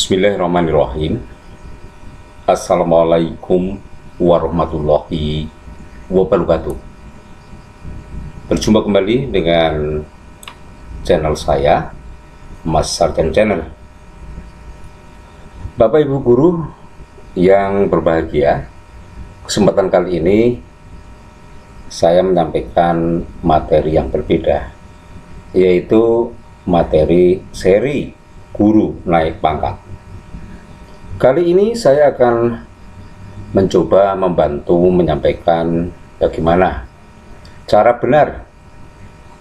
Bismillahirrahmanirrahim. Assalamualaikum warahmatullahi wabarakatuh. Berjumpa kembali dengan channel saya, Mas Sarjan Channel. Bapak Ibu guru yang berbahagia, kesempatan kali ini saya menyampaikan materi yang berbeda, yaitu materi seri guru naik pangkat. Kali ini saya akan mencoba membantu menyampaikan bagaimana cara benar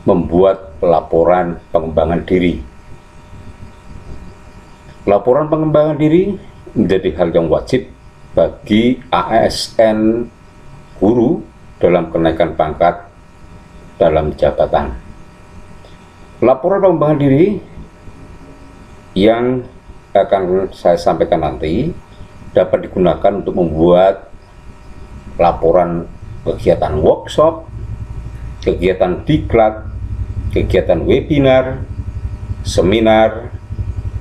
membuat laporan pengembangan diri. Laporan pengembangan diri menjadi hal yang wajib bagi ASN guru dalam kenaikan pangkat dalam jabatan. Laporan pengembangan diri yang akan saya sampaikan nanti dapat digunakan untuk membuat laporan kegiatan workshop, kegiatan diklat, kegiatan webinar, seminar,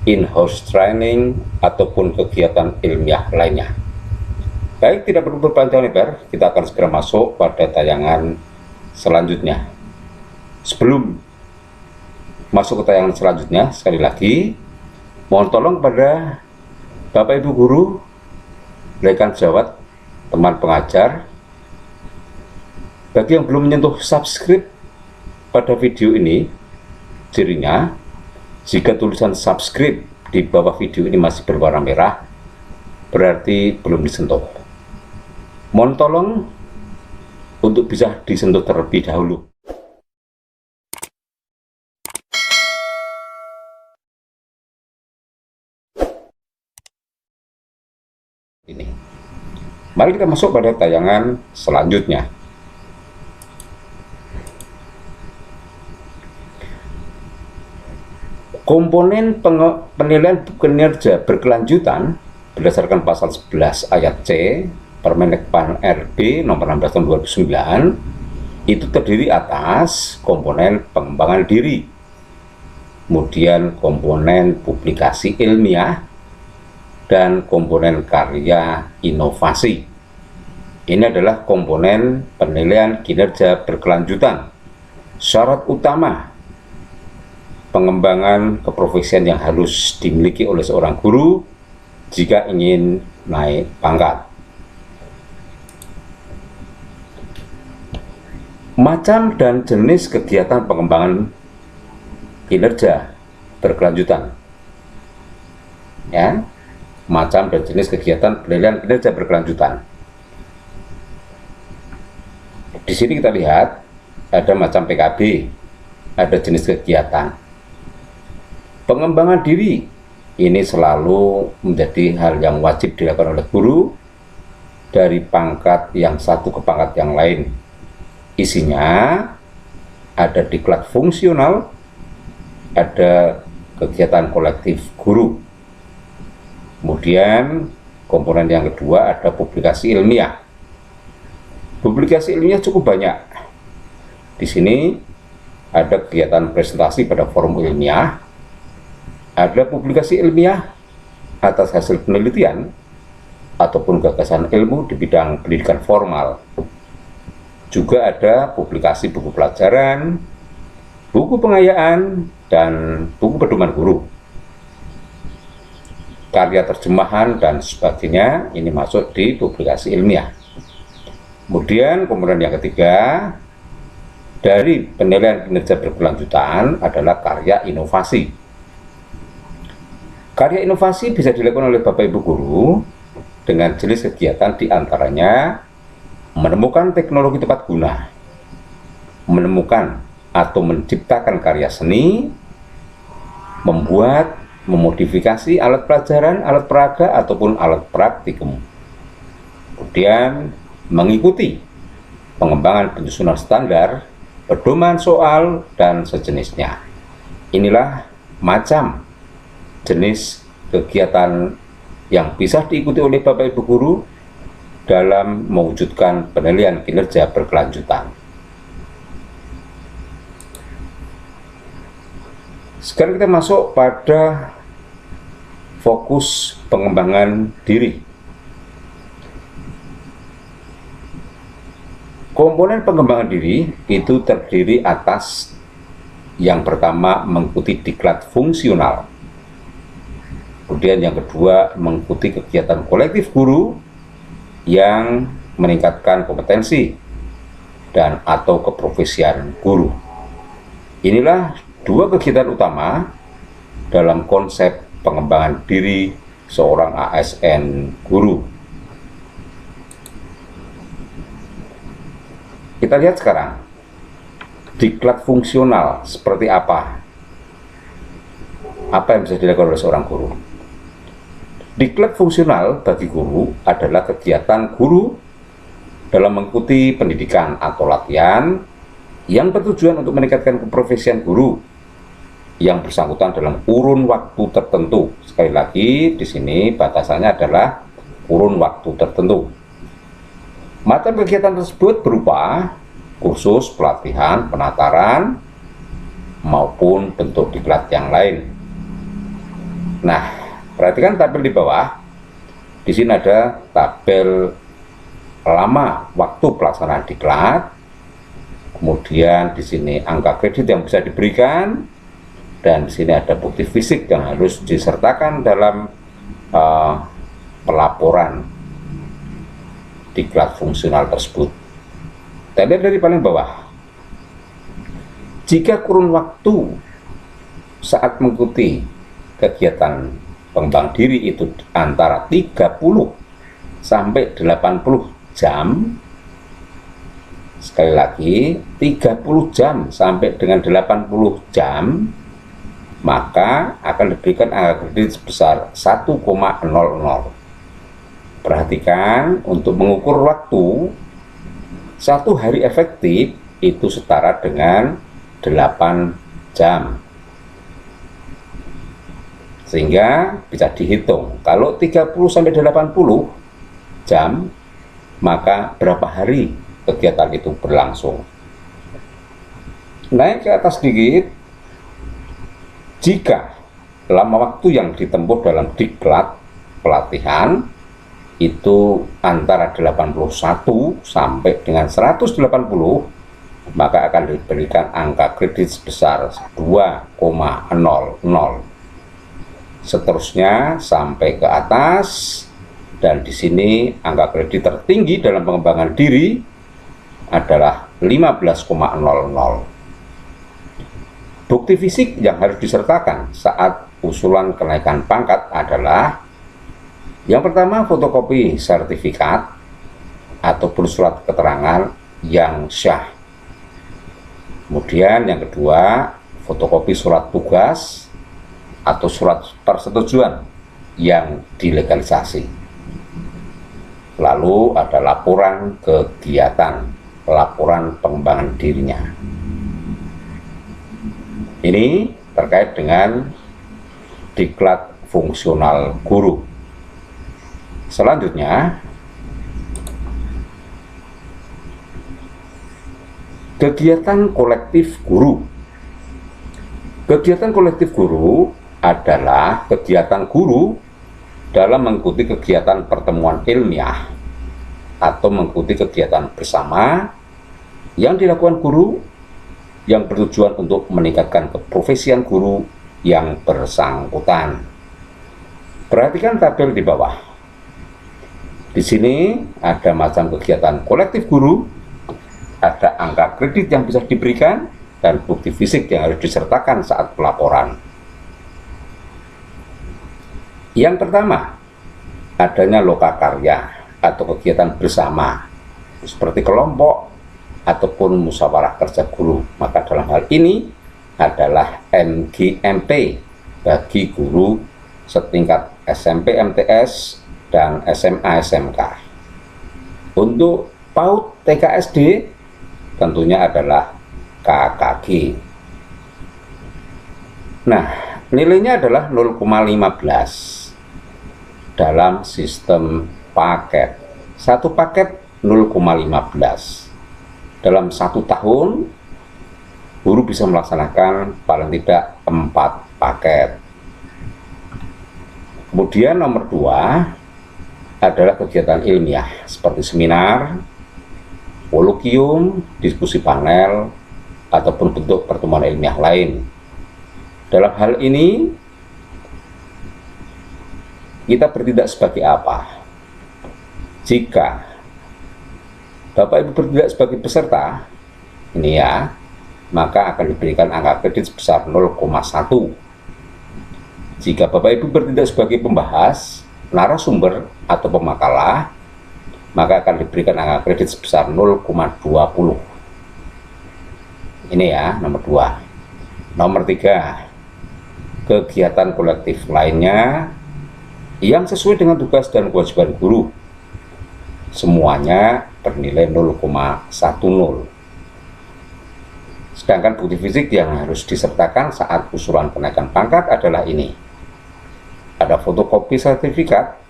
in-house training, ataupun kegiatan ilmiah lainnya. Baik, tidak perlu berpanjang lebar, kita akan segera masuk pada tayangan selanjutnya. Sebelum masuk ke tayangan selanjutnya, sekali lagi mohon tolong kepada Bapak Ibu guru, rekan sejawat, teman pengajar, bagi yang belum menyentuh subscribe pada video ini, cirinya jika tulisan subscribe di bawah video ini masih berwarna merah, berarti belum disentuh. Mohon tolong untuk bisa disentuh terlebih dahulu. Ini. Mari kita masuk pada tayangan selanjutnya. Komponen penilaian kinerja berkelanjutan berdasarkan pasal 11 ayat C Permenekpan RB nomor 16 tahun 2009 itu terdiri atas komponen pengembangan diri, kemudian komponen publikasi ilmiah, dan komponen karya inovasi. Ini adalah komponen penilaian kinerja berkelanjutan. Syarat utama pengembangan keprofesian yang harus dimiliki oleh seorang guru jika ingin naik pangkat. Macam dan jenis kegiatan pengembangan kinerja berkelanjutan. Ya. Macam dan jenis kegiatan penilaian kinerja berkelanjutan. Di sini kita lihat ada macam PKB, ada jenis kegiatan. Pengembangan diri ini selalu menjadi hal yang wajib dilakukan oleh guru dari pangkat yang satu ke pangkat yang lain. Isinya ada diklat fungsional, ada kegiatan kolektif guru. Kemudian komponen yang kedua ada publikasi ilmiah. Publikasi ilmiah cukup banyak. Di sini ada kegiatan presentasi pada forum ilmiah, ada publikasi ilmiah atas hasil penelitian ataupun gagasan ilmu di bidang pendidikan formal. Juga ada publikasi buku pelajaran, buku pengayaan, dan buku pedoman guru. Karya terjemahan dan sebagainya ini masuk di publikasi ilmiah. Kemudian komponen yang ketiga dari penilaian kinerja berkelanjutan adalah karya inovasi. Karya inovasi bisa dilakukan oleh Bapak Ibu guru dengan jenis kegiatan diantaranya menemukan teknologi tepat guna, menemukan atau menciptakan karya seni, membuat, memodifikasi alat pelajaran, alat peraga, ataupun alat praktikum. Kemudian mengikuti pengembangan penyusunan standar, pedoman soal, dan sejenisnya. Inilah macam jenis kegiatan yang bisa diikuti oleh Bapak Ibu guru dalam mewujudkan penilaian kinerja berkelanjutan. Sekarang kita masuk pada fokus pengembangan diri. Komponen pengembangan diri itu terdiri atas yang pertama mengikuti diklat fungsional, kemudian yang kedua mengikuti kegiatan kolektif guru yang meningkatkan kompetensi dan atau keprofesian guru. Inilah dua kegiatan utama dalam konsep pengembangan diri seorang ASN guru. Kita lihat sekarang diklat fungsional seperti apa yang bisa dilakukan oleh seorang guru. Diklat fungsional bagi guru adalah kegiatan guru dalam mengikuti pendidikan atau latihan yang bertujuan untuk meningkatkan keprofesian guru yang bersangkutan dalam kurun waktu tertentu. Sekali lagi di sini batasannya adalah kurun waktu tertentu. Macam kegiatan tersebut berupa kursus, pelatihan, penataran, maupun bentuk diklat yang lain. Nah, perhatikan tabel di bawah. Di sini ada tabel lama waktu pelaksanaan diklat. Kemudian di sini angka kredit yang bisa diberikan, dan di sini ada bukti fisik yang harus disertakan dalam pelaporan diklat fungsional tersebut. Kita lihat dari paling bawah. Jika kurun waktu saat mengikuti kegiatan pengembangan diri itu antara 30 sampai 80 jam, sekali lagi 30 jam sampai dengan 80 jam, maka akan diberikan angka kredit sebesar 1,00. Perhatikan, untuk mengukur waktu, satu hari efektif itu setara dengan 8 jam. Sehingga bisa dihitung, kalau 30 sampai 80 jam, maka berapa hari kegiatan itu berlangsung. Naik ke atas sedikit, jika lama waktu yang ditempuh dalam diklat pelatihan itu antara 81 sampai dengan 180, maka akan diberikan angka kredit sebesar 2,00. Seterusnya sampai ke atas, dan di sini angka kredit tertinggi dalam pengembangan diri adalah 15,00. Bukti fisik yang harus disertakan saat usulan kenaikan pangkat adalah yang pertama, fotokopi sertifikat ataupun surat keterangan yang syah. Kemudian yang kedua, fotokopi surat tugas atau surat persetujuan yang dilegalisasi. Lalu ada laporan kegiatan, laporan pengembangan dirinya. Ini terkait dengan diklat fungsional guru. Selanjutnya, kegiatan kolektif guru. Kegiatan kolektif guru adalah kegiatan guru dalam mengikuti kegiatan pertemuan ilmiah atau mengikuti kegiatan bersama yang dilakukan guru yang bertujuan untuk meningkatkan keprofesian guru yang bersangkutan. Perhatikan tabel di bawah. Di sini ada macam kegiatan kolektif guru, ada angka kredit yang bisa diberikan, dan bukti fisik yang harus disertakan saat pelaporan. Yang pertama, adanya lokakarya atau kegiatan bersama, seperti kelompok ataupun musyawarah kerja guru. Maka dalam hal ini adalah MGMP bagi guru setingkat SMP MTS dan SMA SMK. Untuk PAUD TK SD tentunya adalah KKG. Nah, nilainya adalah 0,15 dalam sistem paket. Satu paket 0,15. Dalam 1 tahun guru bisa melaksanakan paling tidak 4 paket. Kemudian nomor 2 adalah kegiatan ilmiah seperti seminar, kolokium, diskusi panel, ataupun bentuk pertemuan ilmiah lain. Dalam hal ini, kita bertindak sebagai apa? Jika Bapak Ibu bertindak sebagai peserta, ini ya, maka akan diberikan angka kredit sebesar 0,1. Jika Bapak Ibu bertindak sebagai pembahas, narasumber, atau pemakalah, maka akan diberikan angka kredit sebesar 0,20. Ini ya, nomor 2. Nomor 3, kegiatan kolektif lainnya yang sesuai dengan tugas dan kewajiban guru, semuanya bernilai 0,10. Sedangkan bukti fisik yang harus disertakan saat usulan kenaikan pangkat adalah ini. Ada fotokopi sertifikat,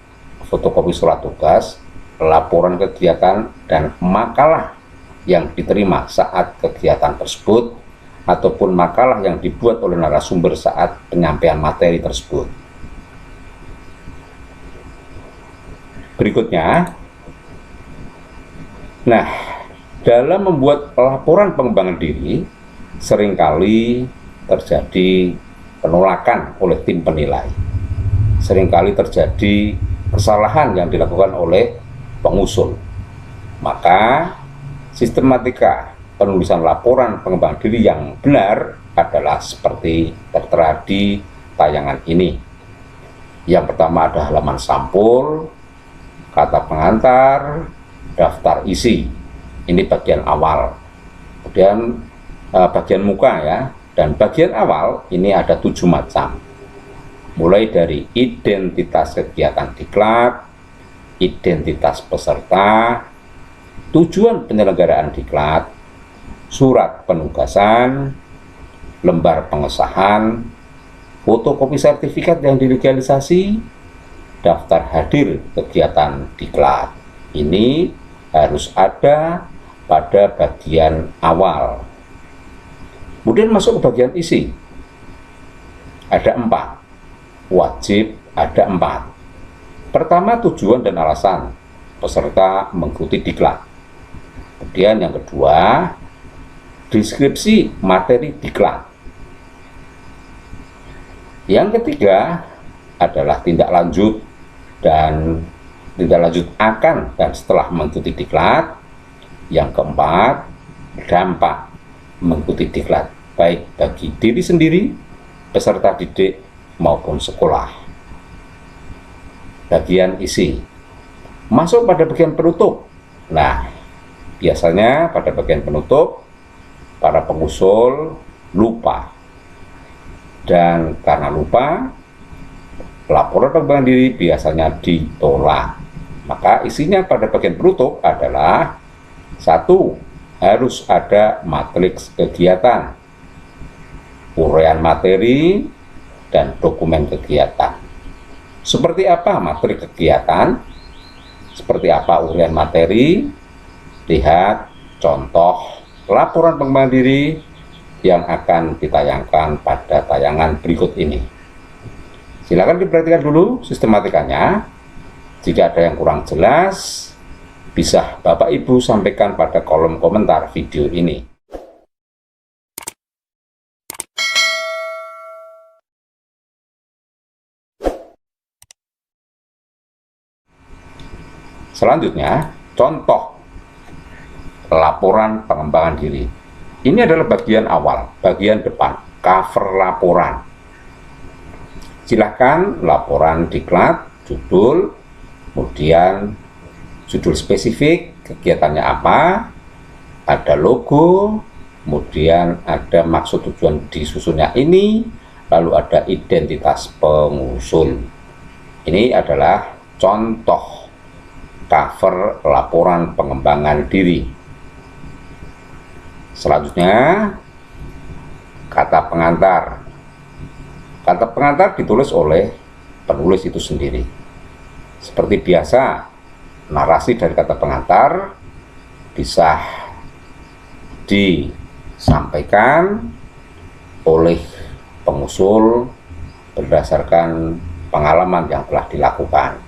fotokopi surat tugas, laporan kegiatan, dan makalah yang diterima saat kegiatan tersebut, ataupun makalah yang dibuat oleh narasumber saat penyampaian materi tersebut. Berikutnya, nah, dalam membuat laporan pengembangan diri, seringkali terjadi penolakan oleh tim penilai. Seringkali terjadi kesalahan yang dilakukan oleh pengusul. Maka, sistematika penulisan laporan pengembangan diri yang benar adalah seperti tertera di tayangan ini. Yang pertama ada halaman sampul, kata pengantar, daftar isi. Ini bagian awal. Kemudian bagian muka ya, dan bagian awal ini ada 7 macam. Mulai dari identitas kegiatan diklat, identitas peserta, tujuan penyelenggaraan diklat, surat penugasan, lembar pengesahan, fotokopi sertifikat yang dilegalisasi, daftar hadir kegiatan diklat. Ini harus ada pada bagian awal. Kemudian masuk ke bagian isi. Ada 4. Wajib ada 4. Pertama, tujuan dan alasan peserta mengikuti diklat. Kemudian yang kedua, deskripsi materi diklat. Yang ketiga adalah tindak lanjut akan dan setelah mengikuti diklat. Yang keempat, dampak mengikuti diklat, baik bagi diri sendiri, peserta didik, maupun sekolah. Bagian isi. Masuk pada bagian penutup. Nah, biasanya pada bagian penutup, para pengusul lupa. Dan karena lupa, laporan pengembangan diri biasanya ditolak. Maka isinya pada bagian penutup adalah 1. Harus ada matriks kegiatan, uraian materi, dan dokumen kegiatan. Seperti apa materi kegiatan? Seperti apa uraian materi? Lihat contoh laporan pengembangan diri yang akan ditayangkan pada tayangan berikut ini. Silakan diperhatikan dulu sistematikanya. Jika ada yang kurang jelas, bisa Bapak Ibu sampaikan pada kolom komentar video ini. Selanjutnya, contoh laporan pengembangan diri. Ini adalah bagian awal, bagian depan, cover laporan. Silakan laporan diklat, judul, kemudian judul spesifik, kegiatannya apa, ada logo, kemudian ada maksud tujuan disusunnya ini, lalu ada identitas pengusul. Ini adalah contoh cover laporan pengembangan diri. Selanjutnya, kata pengantar. Kata pengantar ditulis oleh penulis itu sendiri. Seperti biasa, narasi dari kata pengantar bisa disampaikan oleh pengusul berdasarkan pengalaman yang telah dilakukan.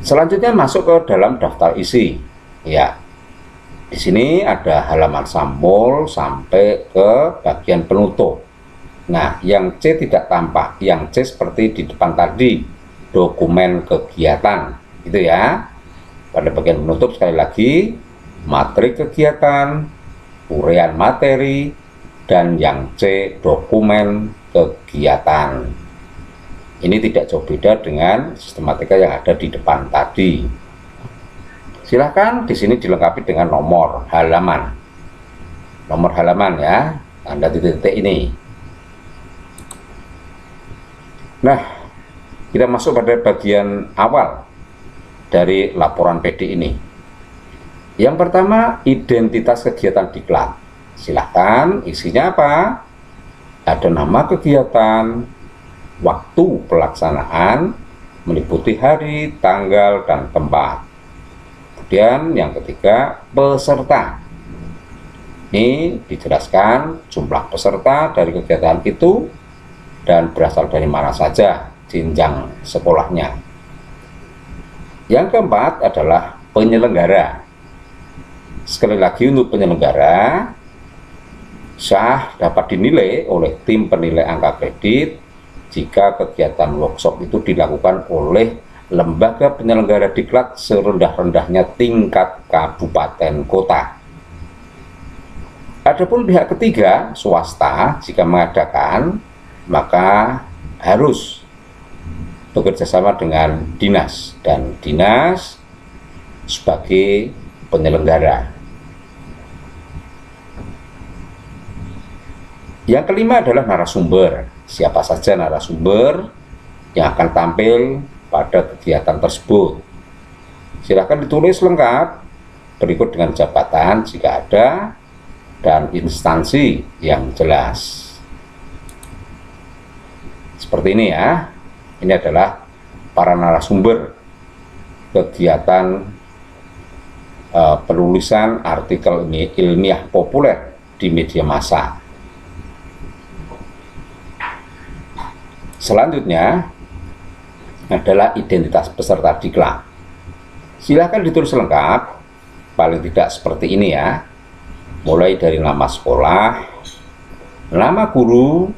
Selanjutnya masuk ke dalam daftar isi. Ya, di sini ada halaman sampul sampai ke bagian penutup. Nah, yang C tidak tampak, yang C seperti di depan tadi, dokumen kegiatan, gitu ya. Pada bagian penutup sekali lagi, materi kegiatan, uraian materi, dan yang C dokumen kegiatan. Ini tidak jauh beda dengan sistematika yang ada di depan tadi. Silahkan di sini dilengkapi dengan nomor halaman. Nomor halaman ya, tanda titik-titik ini. Nah, kita masuk pada bagian awal dari laporan PD ini. Yang pertama, identitas kegiatan diklat. Silahkan isinya apa? Ada nama kegiatan, waktu pelaksanaan, meliputi hari, tanggal, dan tempat. Kemudian yang ketiga, peserta. Ini dijelaskan jumlah peserta dari kegiatan itu dan berasal dari mana saja jenjang sekolahnya. Yang keempat adalah penyelenggara. Sekali lagi untuk penyelenggara, sah dapat dinilai oleh tim penilai angka kredit jika kegiatan workshop itu dilakukan oleh lembaga penyelenggara diklat serendah-rendahnya tingkat kabupaten kota. Adapun pihak ketiga, swasta, jika mengadakan, maka harus bekerjasama dengan dinas, dan dinas sebagai penyelenggara. Yang kelima adalah narasumber. Siapa saja narasumber yang akan tampil pada kegiatan tersebut. Silakan ditulis lengkap berikut dengan jabatan jika ada dan instansi yang jelas. Seperti ini ya. Ini adalah para narasumber kegiatan penulisan artikel ilmiah populer di media massa. Selanjutnya adalah identitas peserta diklat. Silakan ditulis lengkap, paling tidak seperti ini ya. Mulai dari nama sekolah, nama guru,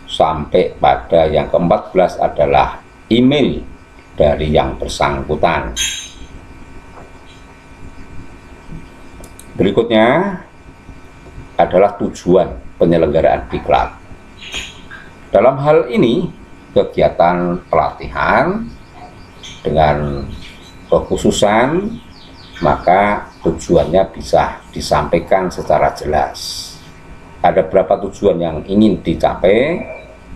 sampai pada yang ke-14 adalah email dari yang bersangkutan. Berikutnya adalah tujuan penyelenggaraan diklat. Dalam hal ini, kegiatan pelatihan dengan kekhususan, maka tujuannya bisa disampaikan secara jelas. Ada berapa tujuan yang ingin dicapai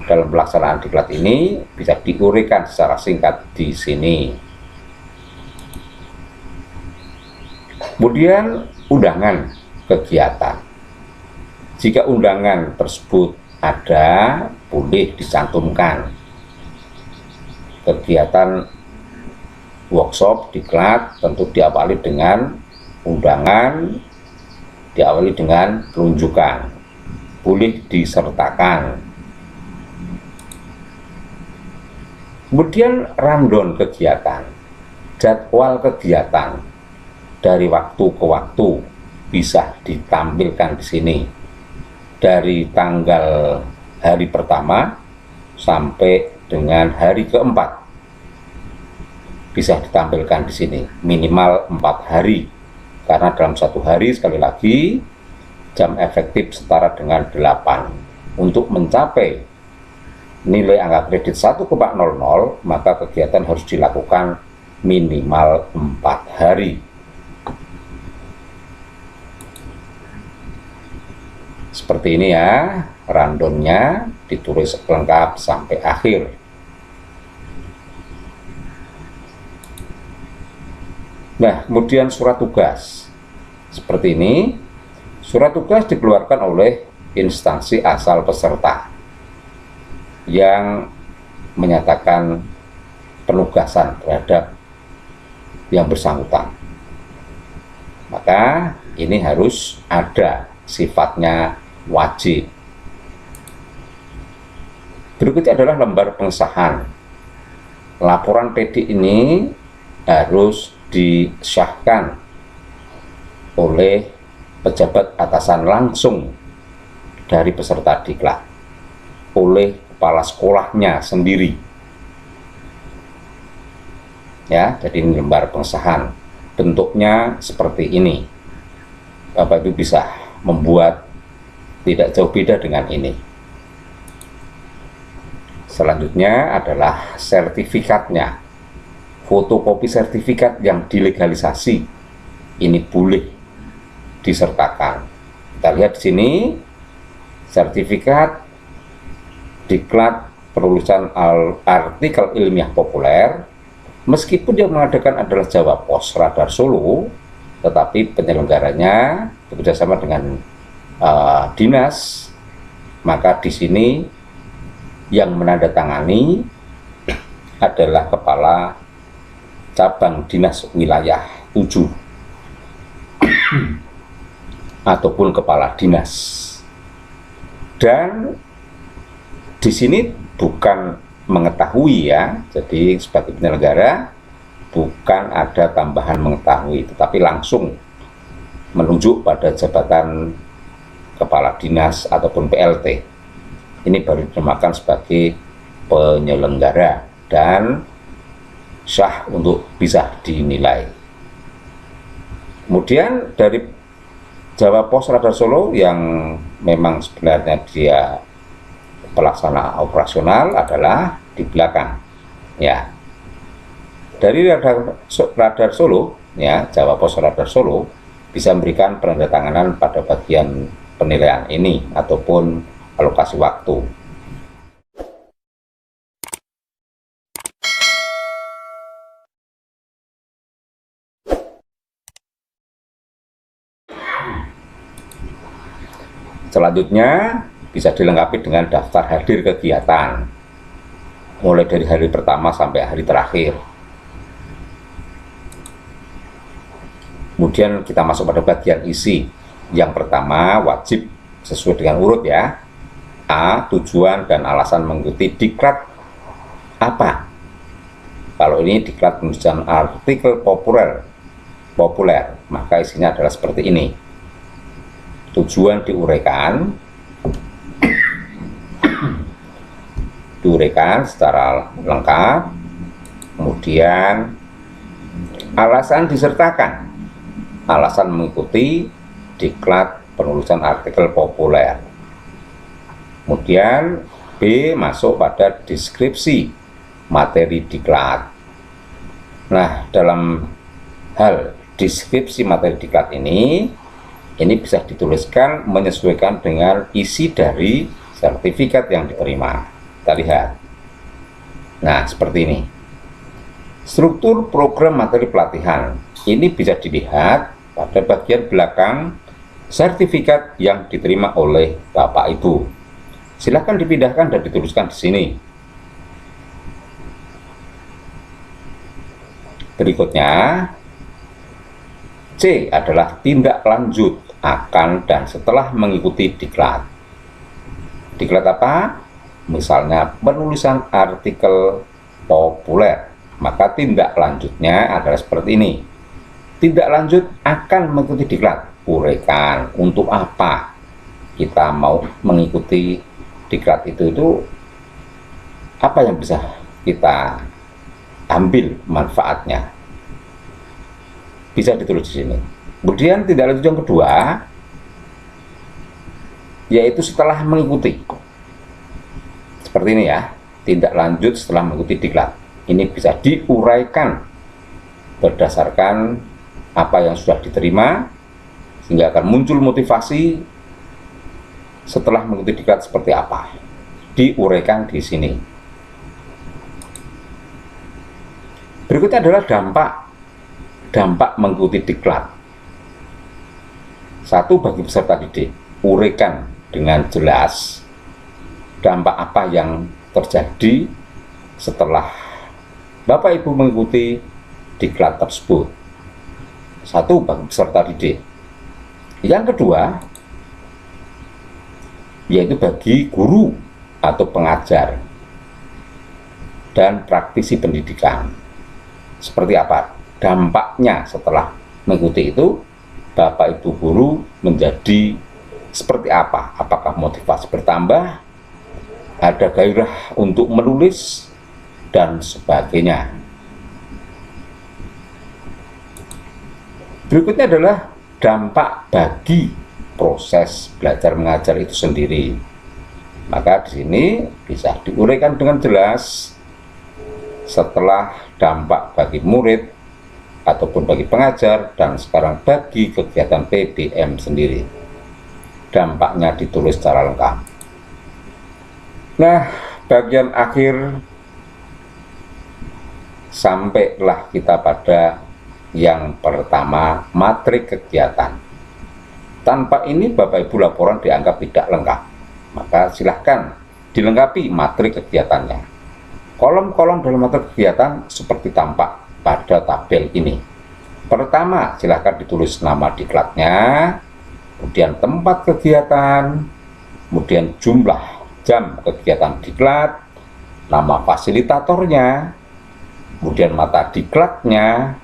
dalam pelaksanaan diklat ini bisa diuraikan secara singkat di sini. Kemudian undangan kegiatan. Jika undangan tersebut ada, boleh dicantumkan. Kegiatan workshop diklat tentu diawali dengan undangan, diawali dengan penunjukan, boleh disertakan. Kemudian rundown kegiatan, jadwal kegiatan dari waktu ke waktu bisa ditampilkan di sini, dari tanggal hari pertama sampai dengan hari keempat bisa ditampilkan di sini, minimal 4 hari, karena dalam satu hari sekali lagi jam efektif setara dengan 8. Untuk mencapai nilai angka kredit 1,00 maka kegiatan harus dilakukan minimal 4 hari. Seperti ini ya, rundownnya ditulis lengkap sampai akhir. Nah, kemudian surat tugas. Seperti ini, surat tugas dikeluarkan oleh instansi asal peserta yang menyatakan penugasan terhadap yang bersangkutan. Maka ini harus ada, sifatnya wajib. Berikutnya adalah lembar pengesahan. Laporan PD ini harus disahkan oleh pejabat atasan langsung dari peserta diklat, oleh kepala sekolahnya sendiri. Ya, jadi ini lembar pengesahan. Bentuknya seperti ini. Bapak Ibu bisa membuat tidak jauh beda dengan ini. Selanjutnya adalah sertifikatnya. Fotokopi sertifikat yang dilegalisasi ini boleh disertakan. Kita lihat di sini sertifikat diklat penulisan artikel ilmiah populer, meskipun yang mengadakan adalah Jawa Pos Radar Solo, tetapi penyelenggaranya bekerjasama dengan dinas, maka di sini yang menandatangani adalah kepala cabang dinas wilayah 7 ataupun kepala dinas. Dan di sini bukan mengetahui ya, jadi sebagai penyelenggara bukan ada tambahan mengetahui, tetapi langsung menunjuk pada jabatan kepala dinas ataupun PLT. Ini baru dinamakan sebagai penyelenggara dan sah untuk bisa dinilai. Kemudian dari Jawa Pos Radar Solo yang memang sebenarnya dia pelaksana operasional adalah di belakang ya. Dari radar Solo ya, Jawa Pos Radar Solo bisa memberikan penandatanganan pada bagian penilaian ini ataupun alokasi waktu. Selanjutnya bisa dilengkapi dengan daftar hadir kegiatan mulai dari hari pertama sampai hari terakhir. Kemudian kita masuk pada bagian isi. Yang pertama wajib sesuai dengan urut ya. A. Tujuan dan alasan mengikuti diklat apa? Kalau ini diklat penulisan artikel populer, maka isinya adalah seperti ini. Tujuan diuraikan secara lengkap. Kemudian alasan disertakan, alasan mengikuti diklat penulisan artikel populer. Kemudian B masuk pada deskripsi materi diklat. Nah, dalam hal deskripsi materi diklat ini bisa dituliskan menyesuaikan dengan isi dari sertifikat yang diterima. Kita lihat. Nah, seperti ini. Struktur program materi pelatihan ini bisa dilihat pada bagian belakang sertifikat yang diterima oleh Bapak Ibu. Silakan dipindahkan dan dituliskan di sini. Berikutnya, C adalah tindak lanjut akan dan setelah mengikuti diklat. Diklat apa? Misalnya penulisan artikel populer, maka tindak lanjutnya adalah seperti ini. Tindak lanjut akan mengikuti diklat. Uraikan untuk apa kita mau mengikuti diklat itu apa yang bisa kita ambil manfaatnya, bisa ditulis di sini. Kemudian tindak lanjut yang kedua yaitu setelah mengikuti, seperti ini ya, tindak lanjut setelah mengikuti diklat. Ini bisa diuraikan berdasarkan apa yang sudah diterima sehingga akan muncul motivasi setelah mengikuti diklat seperti apa, diuraikan di sini. Berikutnya adalah dampak mengikuti diklat. Satu, bagi peserta didik, uraikan dengan jelas dampak apa yang terjadi setelah Bapak Ibu mengikuti diklat tersebut. Satu, bagi peserta didik. Yang kedua yaitu bagi guru atau pengajar dan praktisi pendidikan. Seperti apa dampaknya setelah mengikuti itu? Bapak Ibu guru menjadi seperti apa? Apakah motivasi bertambah? Ada gairah untuk menulis dan sebagainya. Berikutnya adalah dampak bagi proses belajar mengajar itu sendiri. Maka di sini bisa diuraikan dengan jelas setelah dampak bagi murid ataupun bagi pengajar, dan sekarang bagi kegiatan PBM sendiri. Dampaknya ditulis secara lengkap. Nah, bagian akhir sampailah kita pada yang pertama, materi kegiatan. Tanpa ini Bapak Ibu laporan dianggap tidak lengkap. Maka silahkan dilengkapi materi kegiatannya. Kolom-kolom dalam materi kegiatan seperti tampak pada tabel ini. Pertama, silahkan ditulis nama diklatnya, kemudian tempat kegiatan, kemudian jumlah jam kegiatan diklat, nama fasilitatornya, kemudian mata diklatnya,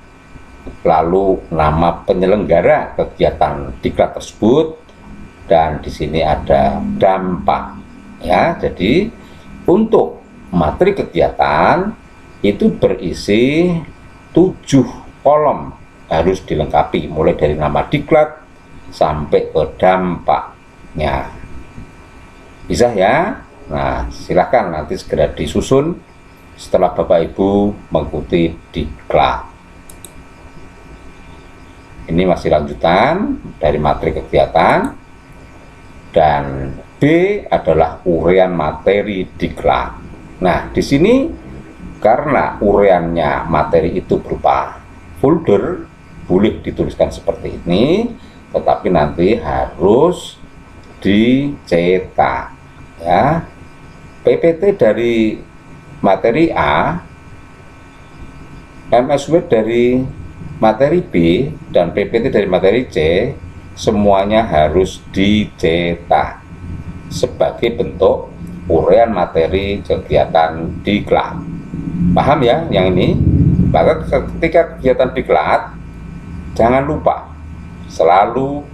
lalu nama penyelenggara kegiatan diklat tersebut, dan di sini ada dampak. Ya, jadi untuk materi kegiatan itu berisi 7 kolom harus dilengkapi, mulai dari nama diklat sampai ke dampaknya. Bisa ya? Nah, silakan nanti segera disusun setelah Bapak Ibu mengikuti diklat. Ini masih lanjutan dari materi kegiatan, dan B adalah uraian materi diklat. Nah, di sini karena uraiannya materi itu berupa folder, boleh dituliskan seperti ini, tetapi nanti harus dicetak. Ya, PPT dari materi A, MS Word dari materi B, dan PPT dari materi C, semuanya harus dicetak sebagai bentuk uraian materi kegiatan diklat. Paham ya yang ini? Maka ketika kegiatan diklat, jangan lupa selalu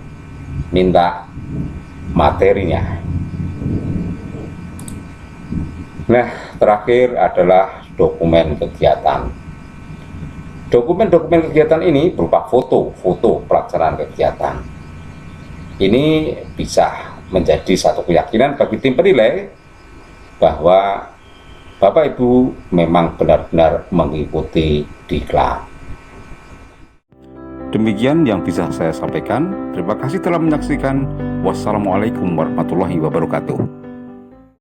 minta materinya. Nah, terakhir adalah dokumen kegiatan. Dokumen-dokumen kegiatan ini berupa foto pelaksanaan kegiatan. Ini bisa menjadi satu keyakinan bagi tim penilai bahwa Bapak Ibu memang benar-benar mengikuti diklat. Demikian yang bisa saya sampaikan. Terima kasih telah menyaksikan. Wassalamualaikum warahmatullahi wabarakatuh.